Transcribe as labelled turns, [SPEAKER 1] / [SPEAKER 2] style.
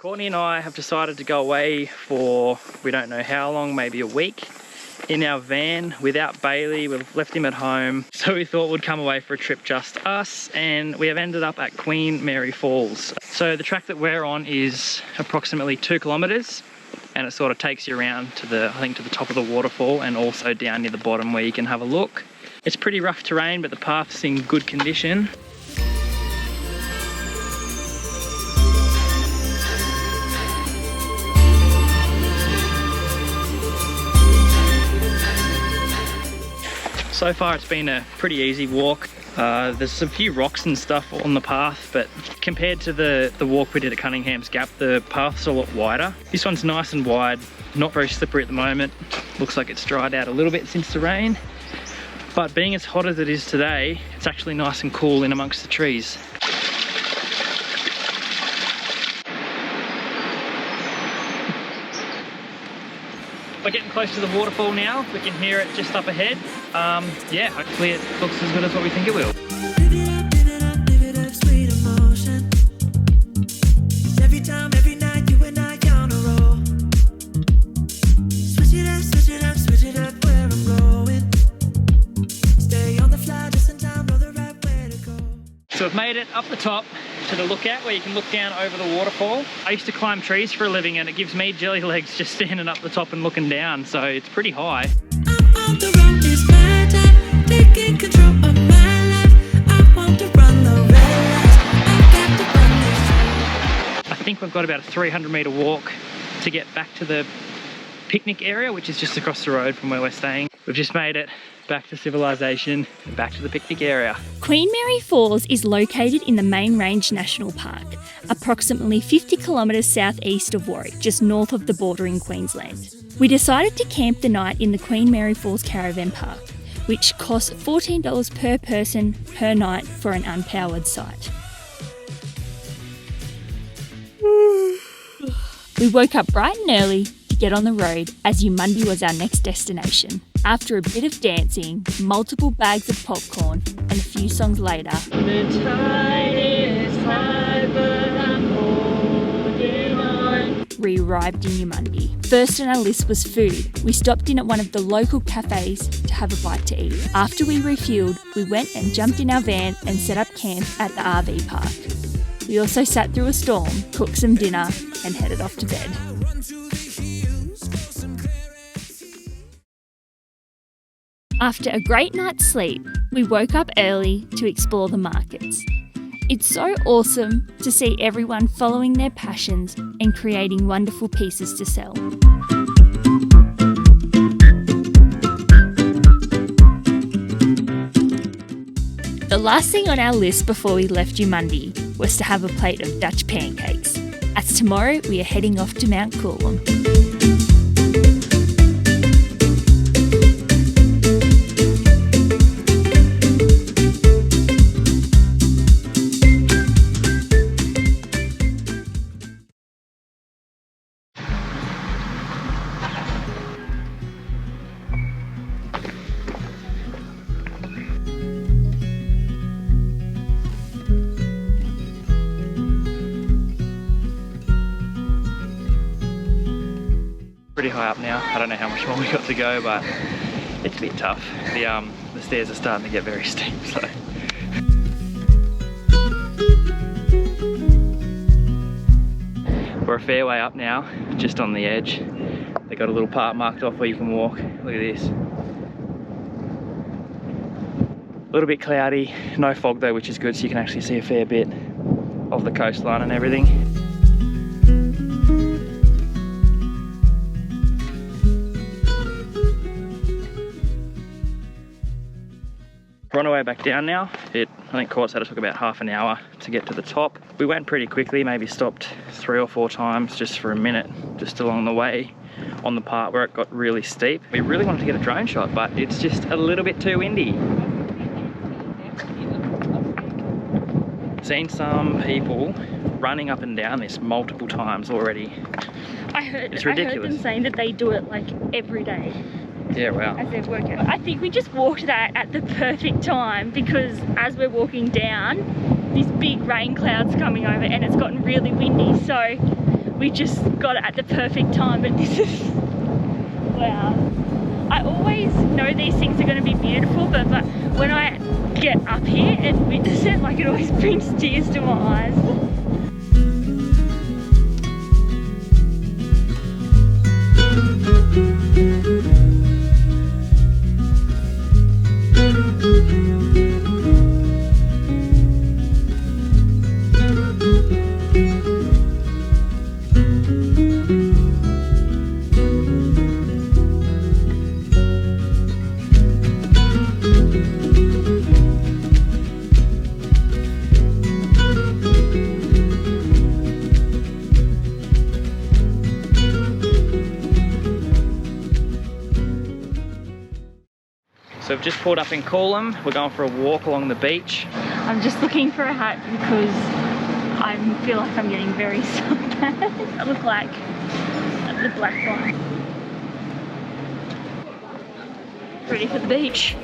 [SPEAKER 1] Courtney and I have decided to go away for, we don't know how long, maybe a week, in our van without Bailey. We've left him at home, so we thought we'd come away for a trip just us, and we have ended up at Queen Mary Falls. So the track that we're on is approximately 2 kilometers, and it sort of takes you around to the, I think, to the top of the waterfall and also down near the bottom where you can have a look. It's pretty rough terrain, but the path's in good condition. So far it's been a pretty easy walk. There's a few rocks and stuff on the path, but compared to the walk we did at Cunningham's Gap, the path's a lot wider. This one's nice and wide, not very slippery at the moment. Looks like it's dried out a little bit since the rain. But being as hot as it is today, it's actually nice and cool in amongst the trees. We're getting close to the waterfall now. We can hear it just up ahead. Yeah, hopefully it looks as good as what we think it will. So we've made it up the top to the lookout where you can look down over the waterfall. I used to climb trees for a living and it gives me jelly legs just standing up the top and looking down, so it's pretty high. I think we've got about a 300-metre walk to get back to the picnic area, which is just across the road from where we're staying. We've just made it back to civilization, back to the picnic area.
[SPEAKER 2] Queen Mary Falls is located in the Main Range National Park, approximately 50 kilometres southeast of Warwick, just north of the border in Queensland. We decided to camp the night in the Queen Mary Falls Caravan Park, which costs $14 per person per night for an unpowered site. We woke up bright and early to get on the road as Eumundi was our next destination. After a bit of dancing, multiple bags of popcorn, and a few songs later, the tide is high, but I'm holding on, we arrived in Eumundi. First on our list was food. We stopped in at one of the local cafes to have a bite to eat. After we refueled, we went and jumped in our van and set up camp at the RV park. We also sat through a storm, cooked some dinner, and headed off to bed. After a great night's sleep, we woke up early to explore the markets. It's so awesome to see everyone following their passions and creating wonderful pieces to sell. The last thing on our list before we left Eumundi was to have a plate of Dutch pancakes, as tomorrow we are heading off to Mt Coolum.
[SPEAKER 1] Pretty high up now. I don't know how much more we got to go, but it's a bit tough. The stairs are starting to get very steep, so. We're a fair way up now, just on the edge. They got a little part marked off where you can walk. Look at this. A little bit cloudy, no fog though, which is good, so you can actually see a fair bit of the coastline and everything. We're on our way back down now. I think Court said it took about half an hour to get to the top. We went pretty quickly, maybe stopped 3 or 4 times just for a minute, just along the way on the part where it got really steep. We really wanted to get a drone shot, but it's just a little bit too windy. Seen some people running up and down this multiple times already. It's ridiculous.
[SPEAKER 2] I heard them saying that they do it like every day.
[SPEAKER 1] Yeah, wow.
[SPEAKER 2] As their workout. I think we just walked that at the perfect time because as we're walking down, this big rain cloud's coming over and it's gotten really windy. So we just got it at the perfect time, but this is, wow. I always know these things are going to be beautiful, but when I get up here and witness it, like, it always brings tears to my eyes.
[SPEAKER 1] So we've just pulled up in Coolum. We're going for a walk along the beach.
[SPEAKER 2] I'm just looking for a hat because I feel like I'm getting very sunburned. I look like the black one. Ready for the beach.